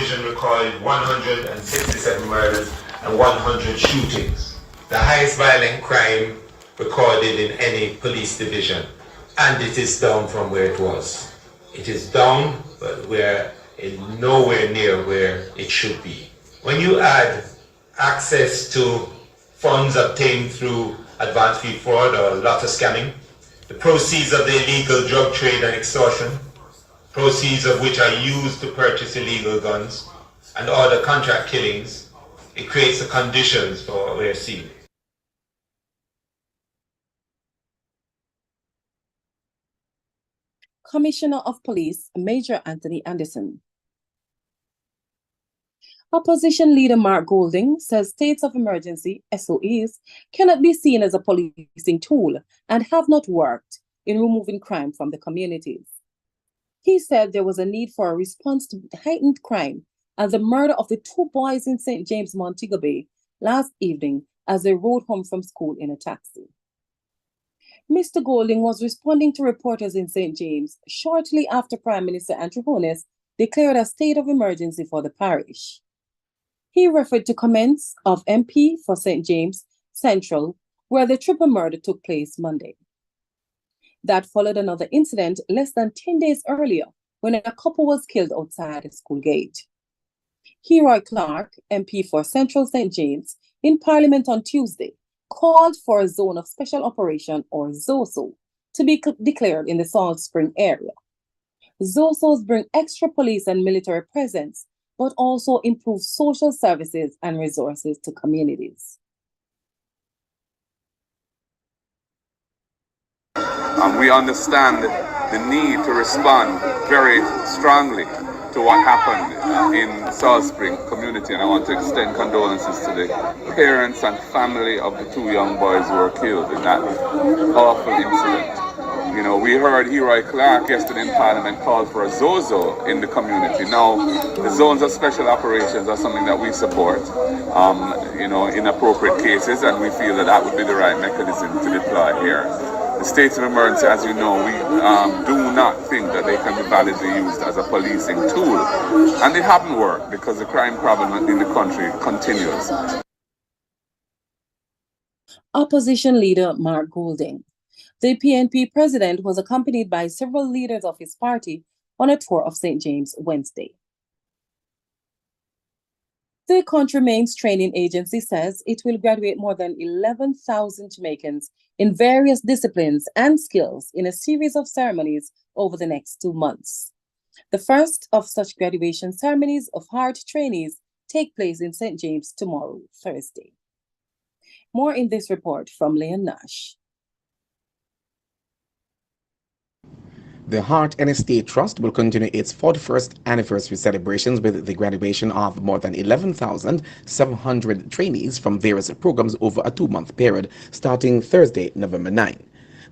division recorded 167 murders and 100 shootings. The highest violent crime recorded in any police division. And it is down from where it was. It is down, but we're nowhere near where it should be. When you add access to funds obtained through advance fee fraud or lotto scamming, the proceeds of the illegal drug trade and extortion, proceeds of which are used to purchase illegal guns, and other contract killings, it creates the conditions for what we're seeing. Commissioner of Police, Major Anthony Anderson. Opposition leader Mark Golding says states of emergency, SOEs, cannot be seen as a policing tool and have not worked in removing crime from the communities. He said there was a need for a response to heightened crime and the murder of the two boys in St. James, Montego Bay last evening as they rode home from school in a taxi. Mr. Golding was responding to reporters in St. James shortly after Prime Minister Andrew Holness declared a state of emergency for the parish. He referred to comments of MP for St. James Central, where the triple murder took place Monday. That followed another incident less than 10 days earlier when a couple was killed outside a school gate. Roy Clark, MP for Central St. James, in Parliament on Tuesday, called for a zone of special operation, or ZOSO, to be declared in the Salt Spring area. ZOSOs bring extra police and military presence, but also improve social services and resources to communities. We understand the need to respond very strongly to what happened in Salt Spring community, and I want to extend condolences to the parents and family of the two young boys who were killed in that awful incident. You know, we heard Roy Clark yesterday in Parliament call for a ZOSO in the community. Now, the zones of special operations are something that we support, you know, in appropriate cases, and we feel that that would be the right mechanism to deploy here. The states of emergency, as you know, we do not think that they can be validly used as a policing tool. And they haven't worked because the crime problem in the country continues. Opposition leader Mark Golding. The PNP president was accompanied by several leaders of his party on a tour of St. James Wednesday. The Country Mains Training Agency says it will graduate more than 11,000 Jamaicans in various disciplines and skills in a series of ceremonies over the next 2 months. The first of such graduation ceremonies of hard trainees take place in St. James tomorrow, Thursday. More in this report from Leon Nash. The Heart NSTA Trust will continue its 41st anniversary celebrations with the graduation of more than 11,700 trainees from various programs over a 2-month period starting Thursday, November 9.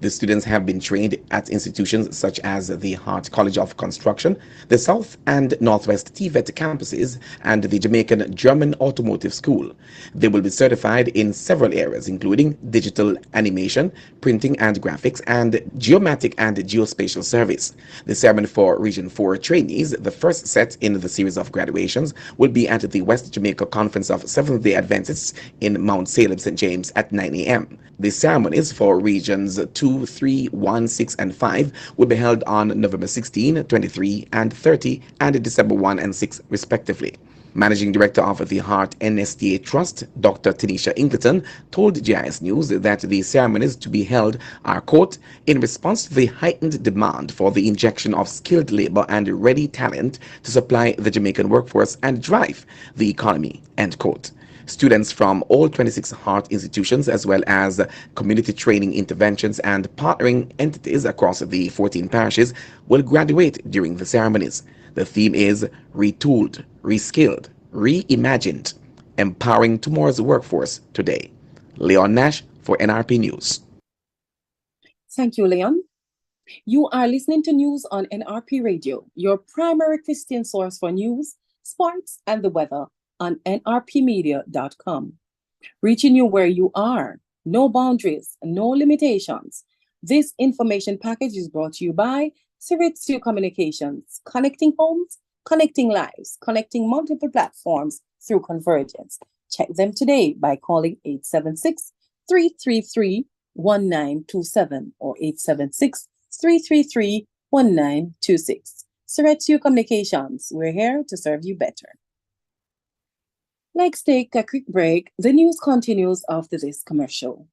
The students have been trained at institutions such as the Hart College of Construction, the South and Northwest TVET campuses, and the Jamaican German Automotive School. They will be certified in several areas, including digital animation, printing and graphics, and geomatic and geospatial service. The ceremony for Region 4 trainees, the first set in the series of graduations, will be at the West Jamaica Conference of Seventh-day Adventists in Mount Salem, St. James at 9 a.m. The ceremonies for Regions 2, 3, 1, 6, and 5 will be held on November 16, 23, and 30, and December 1 and 6, respectively. Managing Director of the Heart NSTA Trust, Dr. Tanisha Ingleton, told GIS News that the ceremonies to be held are, quote, in response to the heightened demand for the injection of skilled labor and ready talent to supply the Jamaican workforce and drive the economy, end quote. Students from all 26 Heart institutions, as well as community training interventions and partnering entities across the 14 parishes, will graduate during the ceremonies. The theme is Retooled, Reskilled, Reimagined, Empowering Tomorrow's Workforce Today. Leon Nash for NRP News. Thank you, Leon. You are listening to news on NRP Radio, your primary Christian source for news, sports, and the weather on nrpmedia.com. Reaching you where you are, no boundaries, no limitations. This information package is brought to you by Siritsu Communications, connecting homes, connecting lives, connecting multiple platforms through convergence. Check them today by calling 876-333-1927 or 876-333-1926. Surretio Communications, we're here to serve you better. Let's take a quick break. The news continues after this commercial.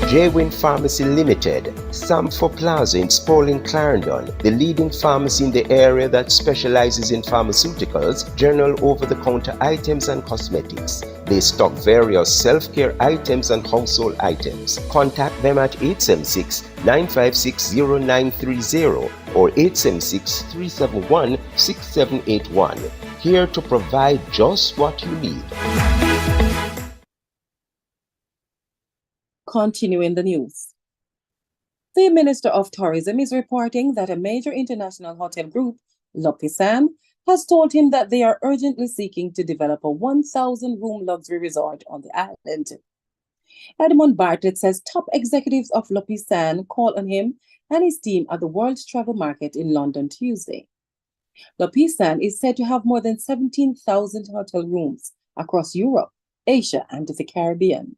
J-Win Pharmacy Limited, Samford Plaza in Spalding, Clarendon, the leading pharmacy in the area that specializes in pharmaceuticals, general over-the-counter items and cosmetics. They stock various self-care items and household items. Contact them at 876-956-0930 or 876-371-6781. Here to provide just what you need. Continuing the news. The Minister of Tourism is reporting that a major international hotel group, Lopisan, has told him that they are urgently seeking to develop a 1,000-room luxury resort on the island. Edmund Bartlett says top executives of Lopisan called on him and his team at the World Travel Market in London Tuesday. Lopisan is said to have more than 17,000 hotel rooms across Europe, Asia, and the Caribbean.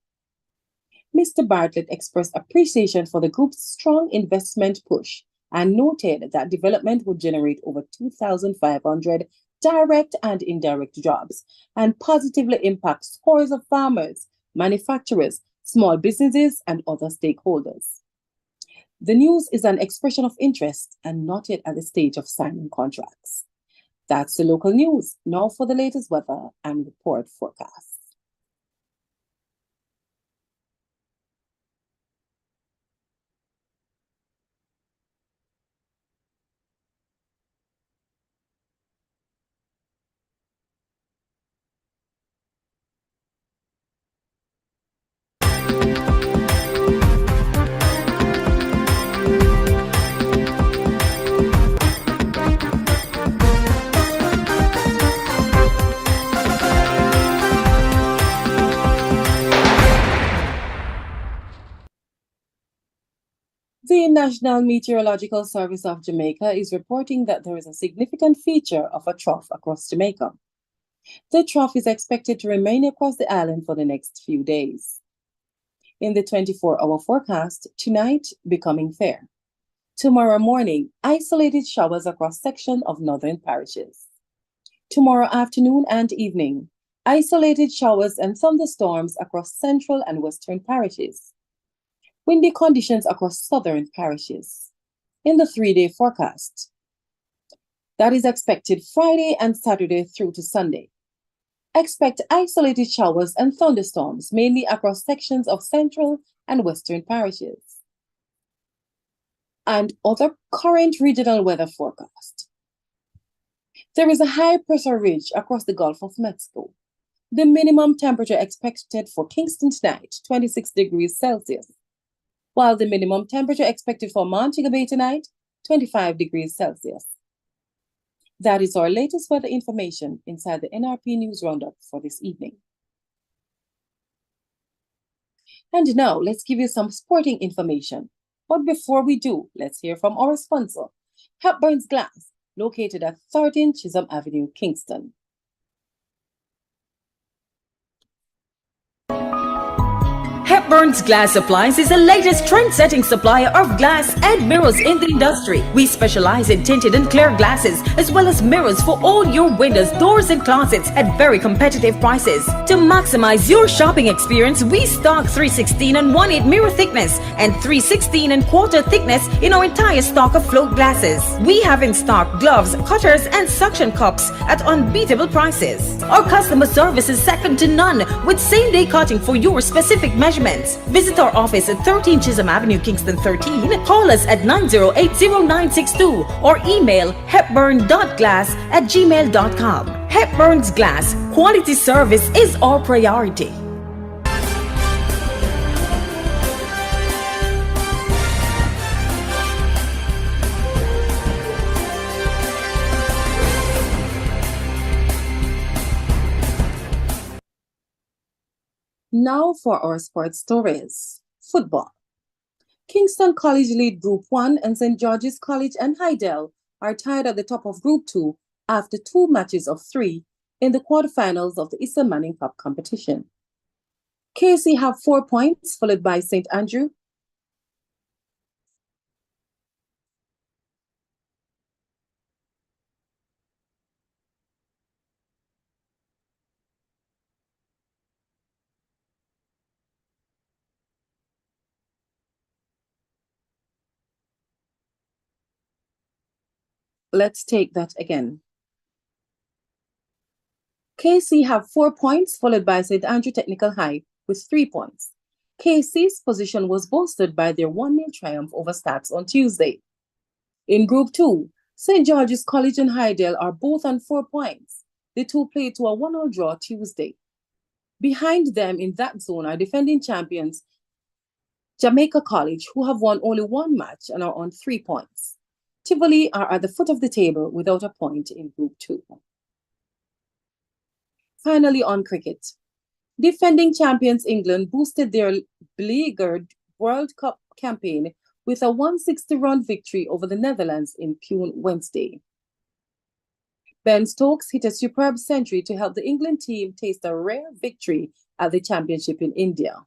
Mr. Bartlett expressed appreciation for the group's strong investment push and noted that development would generate over 2,500 direct and indirect jobs and positively impact scores of farmers, manufacturers, small businesses, and other stakeholders. The news is an expression of interest and not yet at the stage of signing contracts. That's the local news. Now for the latest weather and report forecast. The National Meteorological Service of Jamaica is reporting that there is a significant feature of a trough across Jamaica. The trough is expected to remain across the island for the next few days. In the 24-hour forecast, tonight becoming fair. Tomorrow morning, isolated showers across sections of northern parishes. Tomorrow afternoon and evening, isolated showers and thunderstorms across central and western parishes. Windy conditions across southern parishes. In the 3-day forecast, that is expected Friday and Saturday through to Sunday. Expect isolated showers and thunderstorms mainly across sections of central and western parishes. And other current regional weather forecast. There is a high pressure ridge across the Gulf of Mexico. The minimum temperature expected for Kingston tonight, 26 degrees Celsius. While the minimum temperature expected for Montego Bay tonight, 25 degrees Celsius. That is our latest weather information inside the NRP News Roundup for this evening. And now, let's give you some sporting information. But before we do, let's hear from our sponsor, Hepburn's Glass, located at 13 Chisholm Avenue, Kingston. Hepburn's Glass Supplies is the latest trend-setting supplier of glass and mirrors in the industry. We specialize in tinted and clear glasses, as well as mirrors for all your windows, doors, and closets at very competitive prices. To maximize your shopping experience, we stock 316 and 1/8 mirror thickness and 316 and quarter thickness in our entire stock of float glasses. We have in stock gloves, cutters, and suction cups at unbeatable prices. Our customer service is second to none, with same-day cutting for your specific measurements. Visit our office at 13 Chisholm Avenue, Kingston 13. Call us at 908-0962 or email hepburn.glass@gmail.com. Hepburn's Glass, quality service is our priority. Now for our sports stories. Football. Kingston College lead Group 1 and St. George's College and Hydel are tied at the top of Group 2 after 2 matches of 3 in the quarterfinals of the Eastern Manning Cup competition. KC have 4 points, followed by St. Andrew. Let's take that again. KC have 4 points, followed by St. Andrew Technical High with 3 points. KC's position was bolstered by their 1-0 triumph over Stats on Tuesday. In Group 2, St. George's College and Hydel are both on 4 points. The two played to a 1-0 draw Tuesday. Behind them in that zone are defending champions Jamaica College, who have won only 1 match and are on 3 points. Tivoli are at the foot of the table without a point in Group 2. Finally, on cricket. Defending champions England boosted their beleaguered World Cup campaign with a 160-run victory over the Netherlands in Pune Wednesday. Ben Stokes hit a superb century to help the England team taste a rare victory at the championship in India.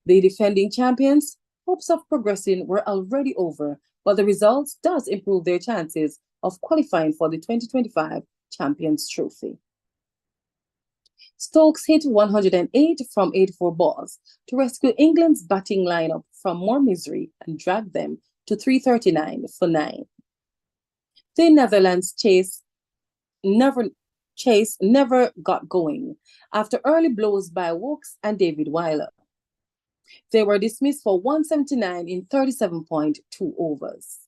The defending champions' hopes of progressing were already over, but the results does improve their chances of qualifying for the 2025 Champions Trophy. Stokes hit 108 from 84 balls to rescue England's batting lineup from more misery and drag them to 339 for 9. The Netherlands chase never got going after early blows by Wokes and David Weiler. They were dismissed for 179 in 37.2 overs.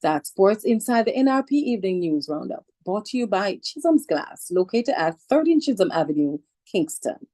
That's Sports Inside the NRP Evening News Roundup, brought to you by Chisholm's Glass, located at 13 Chisholm Avenue, Kingston.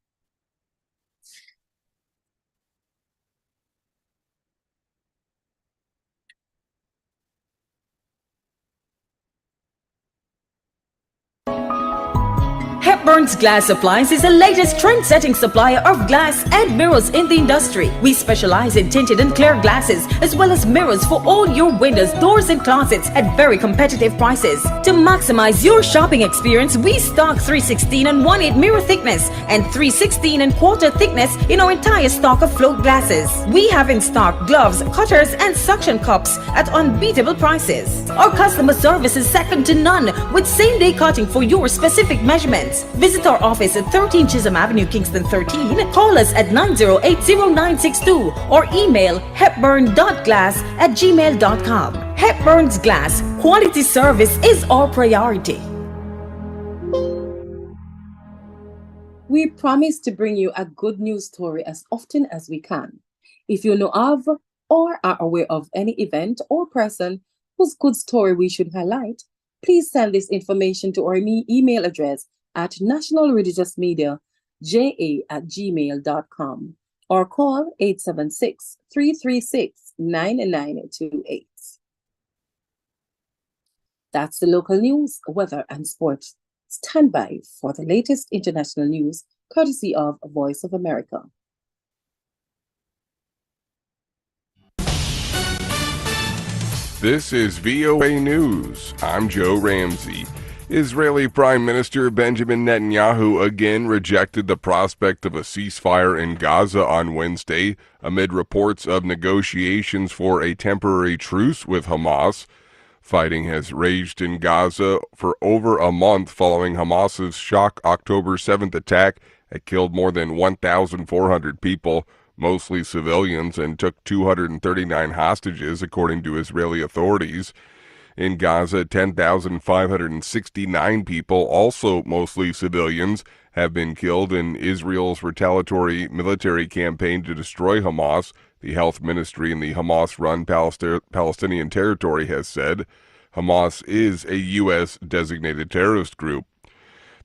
Hepburn's Glass Appliance is the latest trend-setting supplier of glass and mirrors in the industry. We specialize in tinted and clear glasses, as well as mirrors for all your windows, doors, and closets at very competitive prices. To maximize your shopping experience, we stock 316 and 1/8 mirror thickness and 316 and quarter thickness in our entire stock of float glasses. We have in stock gloves, cutters, and suction cups at unbeatable prices. Our customer service is second to none, with same-day cutting for your specific measurements. Visit our office at 13 Chisholm Avenue, Kingston 13. Call us at 908-0962 or email hepburn.glass@gmail.com. Hepburn's Glass, quality service is our priority. We promise to bring you a good news story as often as we can. If you know of or are aware of any event or person whose good story we should highlight, please send this information to our email address at nationalreligiousmedia@gmail.com or call 876-336-9928. That's the local news, weather, and sports. Stand by for the latest international news, courtesy of Voice of America. This is VOA News. I'm Joe Ramsey. Israeli Prime Minister Benjamin Netanyahu again rejected the prospect of a ceasefire in Gaza on Wednesday amid reports of negotiations for a temporary truce with Hamas. Fighting has raged in Gaza for over a month following Hamas's shock October 7th attack that killed more than 1,400 people, mostly civilians, and took 239 hostages, according to Israeli authorities. In Gaza, 10,569 people, also mostly civilians, have been killed in Israel's retaliatory military campaign to destroy Hamas, the health ministry in the Hamas-run Palestinian territory has said. Hamas is a U.S.-designated terrorist group.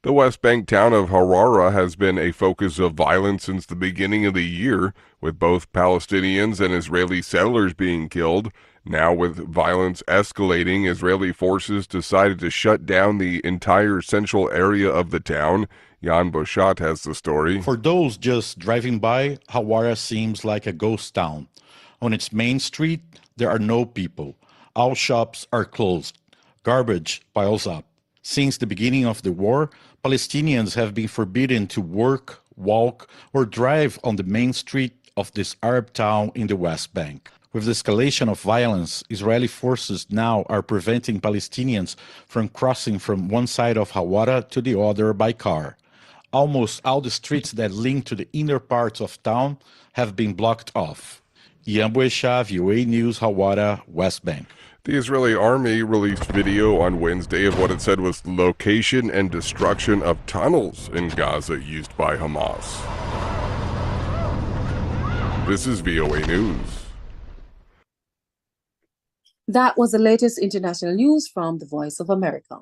The West Bank town of Harara has been a focus of violence since the beginning of the year, with both Palestinians and Israeli settlers being killed Now, with violence escalating, Israeli forces decided to shut down the entire central area of the town. Jan Boshat has the story. For those just driving by, Hawara seems like a ghost town. On its main street, there are no people. All shops are closed. Garbage piles up. Since the beginning of the war, Palestinians have been forbidden to work, walk, or drive on the main street of this Arab town in the West Bank. With the escalation of violence, Israeli forces now are preventing Palestinians from crossing from one side of Hawara to the other by car. Almost all the streets that link to the inner parts of town have been blocked off. Yambuesha, VOA News, Hawara, West Bank. The Israeli army released video on Wednesday of what it said was location and destruction of tunnels in Gaza used by Hamas. This is VOA News. That was the latest international news from the Voice of America.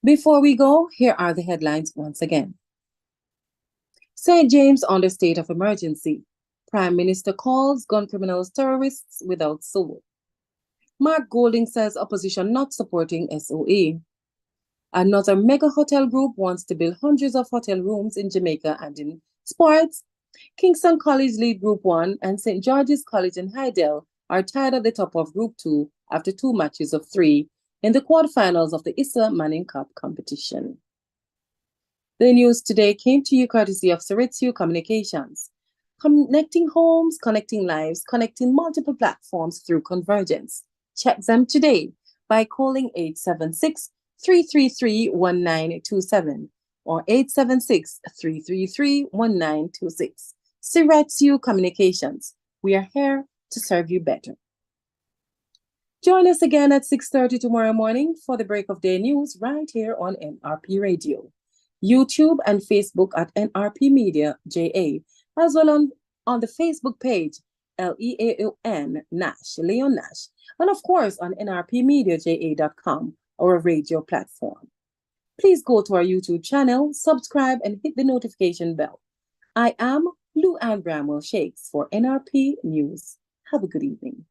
Before we go, here are the headlines once again. St. James under state of emergency. Prime Minister calls gun criminals terrorists without soul. Mark Golding says opposition not supporting SOE. Another mega hotel group wants to build hundreds of hotel rooms in Jamaica and in sports. Kingston College lead Group 1 and St. George's College in Hydel are tied at the top of Group 2 after 2 matches of 3 in the quarterfinals of the Issa Manning Cup competition. The news today came to you courtesy of Saritzio Communications. Connecting homes, connecting lives, connecting multiple platforms through convergence. Check them today by calling 876-333-1927 or 876-333-1926. Saritzio Communications. We are here to serve you better. Join us again at 6:30 tomorrow morning for the Break of Day News right here on NRP Radio, YouTube and Facebook at NRP Media JA, as well on the Facebook page LEAON Nash, Leon Nash, and of course on nrpmediaja.com, our radio platform. Please go to our YouTube channel, subscribe, and hit the notification bell. I am Lou Ann Bramwell Shakes for NRP News. Have a good evening.